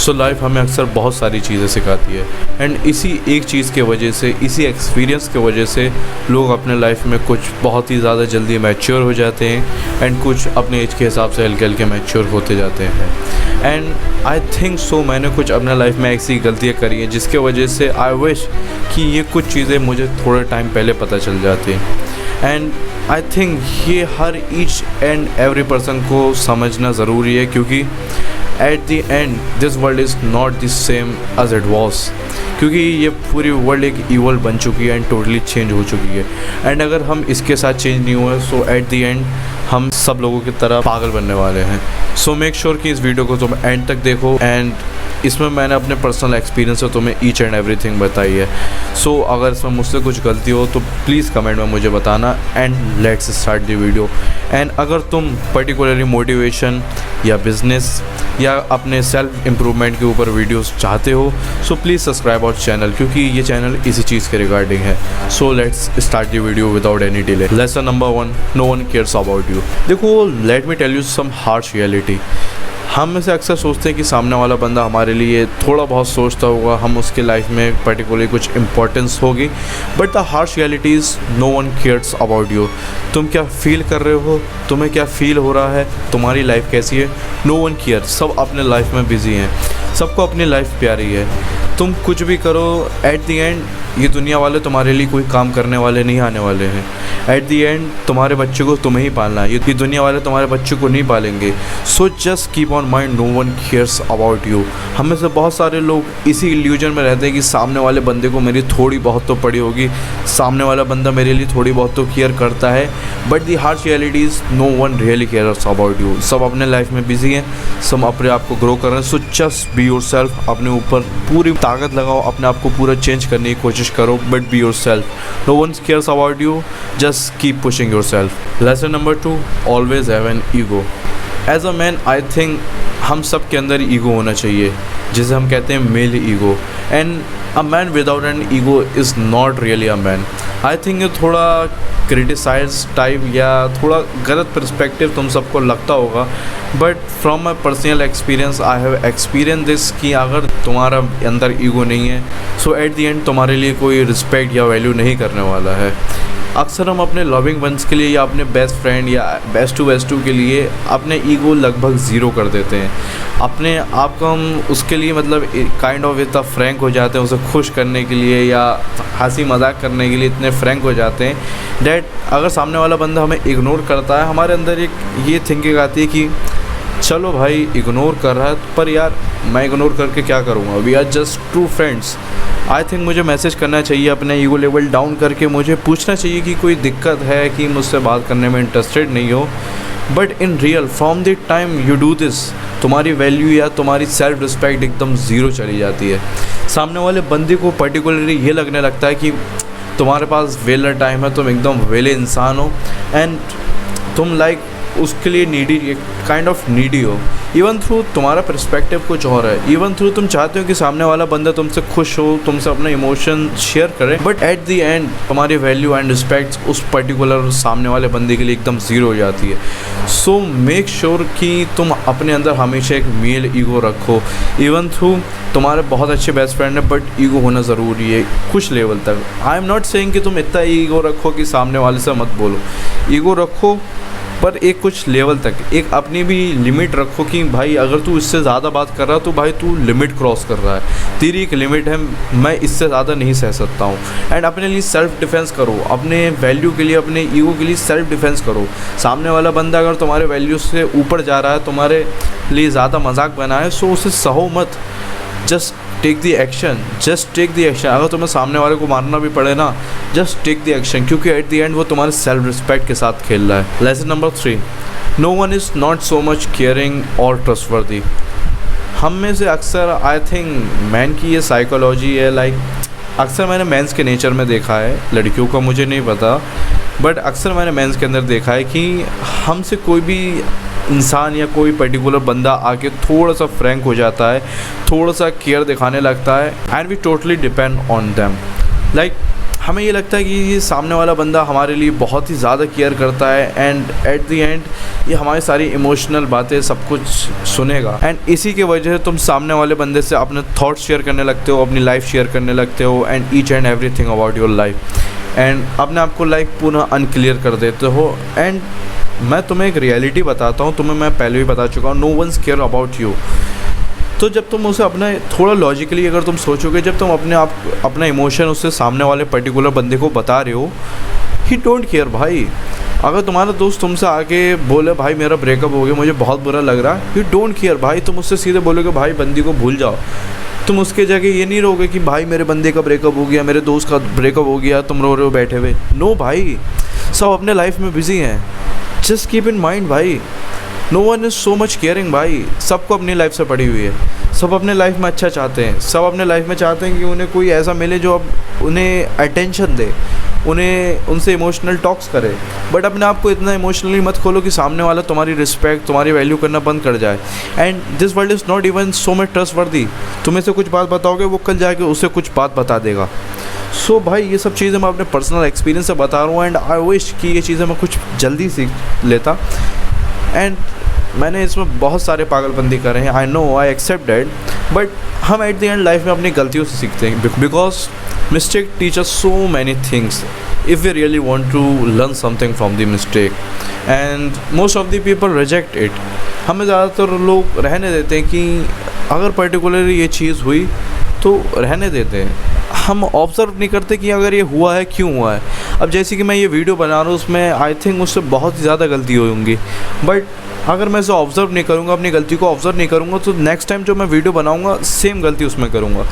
So life हमें अक्सर बहुत सारी चीज़ें सिखाती है एंड इसी एक चीज़ के वजह से, इसी एक्सपीरियंस के वजह से लोग अपने लाइफ में कुछ बहुत ही ज़्यादा जल्दी मैच्योर हो जाते हैं एंड कुछ अपने एज के हिसाब से हल्के हल्के मैच्योर होते जाते हैं। एंड आई थिंक सो मैंने कुछ अपने लाइफ में ऐसी गलतियाँ करी हैं जिसके वजह से आई विश कि ये कुछ चीज़ें मुझे थोड़े टाइम पहले पता चल जाती हैं। एंड आई थिंक ये हर ईच एंड एवरी पर्सन को समझना ज़रूरी है, क्योंकि at the end this world is not the same as it was, क्योंकि ये पूरी वर्ल्ड एक इवल बन चुकी है एंड टोटली चेंज हो चुकी है। एंड अगर हम इसके साथ चेंज नहीं हुए सो एट द एंड हम सब लोगों की तरह पागल बनने वाले हैं। सो मेक श्योर कि इस वीडियो को तुम एंड तक देखो एंड इसमें मैंने अपने पर्सनल एक्सपीरियंस से तुम्हें ईच एंड एवरीथिंग बताई है। सो अगर इसमें मुझसे कुछ गलती हो तो प्लीज़ कमेंट में मुझे बताना and let's start the video. And अगर तुम पर्टिकुलरली मोटिवेशन या बिजनेस या अपने सेल्फ इम्प्रूवमेंट के ऊपर वीडियोस चाहते हो so please subscribe our channel, क्योंकि ये चैनल इसी चीज़ के रिगार्डिंग है। So let's start the video without any delay. Lesson number 1, no one cares about you. देखो, let me tell you some harsh reality. हम में से अक्सर सोचते हैं कि सामने वाला बंदा हमारे लिए थोड़ा बहुत सोचता होगा, हम उसके लाइफ में पर्टिकुलरली कुछ इंपॉर्टेंस होगी, but the harsh reality is no one cares about you. तुम क्या फील कर रहे हो, तुम्हें क्या फील हो रहा है, तुम्हारी लाइफ कैसी है, नो वन केयर। सब अपने लाइफ में बिजी हैं, सबको अपनी लाइफ प्यारी है। तुम कुछ भी करो, एट द एंड ये दुनिया वाले तुम्हारे लिए कोई काम करने वाले नहीं आने वाले हैं। एट द एंड तुम्हारे बच्चे को तुम्हें ही पालना है, ये दुनिया वाले तुम्हारे बच्चे को नहीं पालेंगे। So just keep on mind, no one cares about you. हम में से बहुत सारे लोग इसी इल्यूजन में रहते हैं कि सामने वाले बंदे को मेरी थोड़ी बहुत तो पड़ी होगी, सामने वाला बंदा मेरे लिए थोड़ी बहुत तो केयर करता है, but the harsh reality is no one really cares about you. सब अपने लाइफ में बिजी हैं, सब अपने आप को ग्रो कर रहे हैं। So just be your self, अपने ऊपर पूरी ताकत लगाओ, अपने आप को पूरा चेंज करने की कोशिश करो, but be yourself. No one cares about you, just keep pushing yourself. Lesson number 2, always have an ego. As a man I think हम सब के अंदर ईगो होना चाहिए, जिसे हम कहते हैं male ego. And a man without an ego is not really a man. I think ये थोड़ा क्रिटिसाइज टाइप या थोड़ा गलत पर्सपेक्टिव तुम सबको लगता होगा, but from my personal experience I have experience this कि अगर तुम्हारा अंदर ईगो नहीं है सो एट द एंड तुम्हारे लिए कोई रिस्पेक्ट या वैल्यू नहीं करने वाला है। अक्सर हम अपने लविंग वंस के लिए या अपने बेस्ट फ्रेंड या बेस्ट टू के लिए अपने ईगो लगभग ज़ीरो कर देते हैं। अपने आप को हम उसके लिए मतलब काइंड ऑफ इतना फ्रैंक हो जाते हैं, उसे खुश करने के लिए या हंसी मजाक करने के लिए इतने फ्रैंक हो जाते हैं डैट अगर सामने वाला बंदा हमें इग्नोर करता है, हमारे अंदर एक ये थिंकिंग आती है कि चलो भाई इग्नोर कर रहा है, पर यार मैं इग्नोर करके क्या करूँगा, we are just true friends. I think मुझे मैसेज करना चाहिए, अपने ईगो लेवल डाउन करके मुझे पूछना चाहिए कि कोई दिक्कत है कि मुझसे बात करने में इंटरेस्टेड नहीं हो। But in real from the time you do this, तुम्हारी वैल्यू या तुम्हारी सेल्फ रिस्पेक्ट एकदम ज़ीरो चली जाती है। सामने वाले बंदे को पर्टिकुलरली ये लगने लगता है कि तुम्हारे पास वेला टाइम है, तुम एकदम वेले इंसान हो एंड तुम लाइक उसके लिए नीडी, काइंड ऑफ नीडी हो। इवन थ्रू तुम्हारा पर्सपेक्टिव कुछ और है, इवन थ्रू तुम चाहते हो कि सामने वाला बंदा तुमसे खुश हो, तुमसे अपना इमोशन शेयर करे, बट एट द एंड तुम्हारी वैल्यू एंड रिस्पेक्ट उस पर्टिकुलर सामने वाले बंदे के लिए एकदम ज़ीरो हो जाती है। सो मेक श्योर कि तुम अपने अंदर हमेशा एक मेल ईगो रखो। इवन थ्रू तुम्हारे बहुत अच्छे बेस्ट फ्रेंड है, बट ईगो होना ज़रूरी है कुछ लेवल तक। आई एम नॉट सेइंग कि तुम इतना ईगो रखो कि सामने वाले से मत बोलो, ईगो रखो पर एक कुछ लेवल तक, एक अपनी भी लिमिट रखो कि भाई अगर तू इससे ज़्यादा बात कर रहा है तो भाई तू लिमिट क्रॉस कर रहा है, तेरी एक लिमिट है, मैं इससे ज़्यादा नहीं सह सकता हूँ। एंड अपने लिए सेल्फ डिफेंस करो, अपने वैल्यू के लिए, अपने ईगो के लिए सेल्फ डिफेंस करो। सामने वाला बंदा अगर तुम्हारे वैल्यू से ऊपर जा रहा है, तुम्हारे लिए ज़्यादा मजाक बना है, सो उसे सहो मत, just take the action, just take the action. अगर तुम्हें सामने वाले को मारना भी पड़े ना, जस्ट टेक द एक्शन, क्योंकि एट द एंड वो तुम्हारे सेल्फ रिस्पेक्ट के साथ खेल रहा है। Lesson number 3, no one is not so much caring और ट्रस्टवर्दी। हम में से अक्सर आई थिंक मैन की ये साइकोलॉजी है, लाइक अक्सर मैंने मेंस के नेचर में देखा है, लड़कियों का मुझे नहीं पता, बट अक्सर मैंने मेंस के अंदर देखा है कि हमसे कोई भी इंसान या कोई पर्टिकुलर बंदा आके थोड़ा सा फ्रैंक हो जाता है, थोड़ा सा केयर दिखाने लगता है, and we totally depend on them. Like हमें ये लगता है कि ये सामने वाला बंदा हमारे लिए बहुत ही ज़्यादा केयर करता है, एंड एट द एंड ये हमारी सारी इमोशनल बातें सब कुछ सुनेगा, एंड इसी की वजह से तुम सामने वाले बंदे से अपने थॉट्स शेयर करने लगते हो, अपनी लाइफ शेयर करने लगते हो, and each and everything about your life, and अपने आप को लाइक पुनः अनक्लियर कर देते हो। एंड मैं तुम्हें एक रियलिटी बताता हूँ, तुम्हें मैं पहले भी बता चुका हूँ, no ones care about you. तो जब तुम उसे अपना थोड़ा लॉजिकली अगर तुम सोचोगे, जब तुम अपना इमोशन उससे सामने वाले पर्टिकुलर बंदे को बता रहे हो, ही डोंट केयर भाई। अगर तुम्हारा दोस्त तुमसे आके बोले भाई मेरा ब्रेकअप हो गया, मुझे बहुत बुरा लग रहा है, ही डोंट केयर भाई। तुम उससे सीधे बोलोगे भाई बंदी को भूल जाओ। तुम उसके जगह ये नहीं रहोगे कि भाई मेरे बंदे का ब्रेकअप हो गया, मेरे दोस्त का ब्रेकअप हो गया, तुम रो रहे हो बैठे हुए। नो भाई, सब अपने लाइफ में बिजी हैं। जस्ट कीप इन माइंड भाई, no one is so much caring भाई। सबको अपनी लाइफ से पड़ी हुई है, सब अपने लाइफ में अच्छा चाहते हैं, सब अपने लाइफ में चाहते हैं कि उन्हें कोई ऐसा मिले जो अब उन्हें अटेंशन दे, उन्हें उनसे इमोशनल टॉक्स करे। बट अपने आप को इतना इमोशनली मत खोलो कि सामने वाला तुम्हारी रिस्पेक्ट, तुम्हारी वैल्यू करना बंद कर जाए। And this world is not even so much trustworthy. तुम ऐसे कुछ बात बताओगे, वो कल जाके उससे कुछ बात बता देगा। सो भाई ये सब चीज़ें मैं अपने पर्सनल एक्सपीरियंस से बता रहा हूँ, एंड आई विश कि ये चीज़ें मैं कुछ जल्दी सीख लेता। एंड मैंने इसमें बहुत सारे पागलबंदी करे हैं, I know, I accept that, but हम एट द एंड लाइफ में अपनी गलतियों से सीखते हैं, because mistake teach us so many things if we really want to learn something from the mistake, and most of the people reject it. हमें ज़्यादातर लोग रहने देते हैं कि अगर पर्टिकुलरली ये चीज़ हुई तो रहने देते हैं, हम ऑब्ज़र्व नहीं करते कि अगर ये हुआ है क्यों हुआ है। अब जैसे कि मैं ये वीडियो बना रहा हूँ, उसमें आई थिंक मुझसे बहुत ही ज़्यादा गलती होंगी, बट अगर मैं इसे ऑब्ज़र्व नहीं करूँगा, अपनी गलती को ऑब्ज़र्व नहीं करूँगा, तो नेक्स्ट टाइम जो मैं वीडियो बनाऊँगा सेम गलती उसमें करूँगा।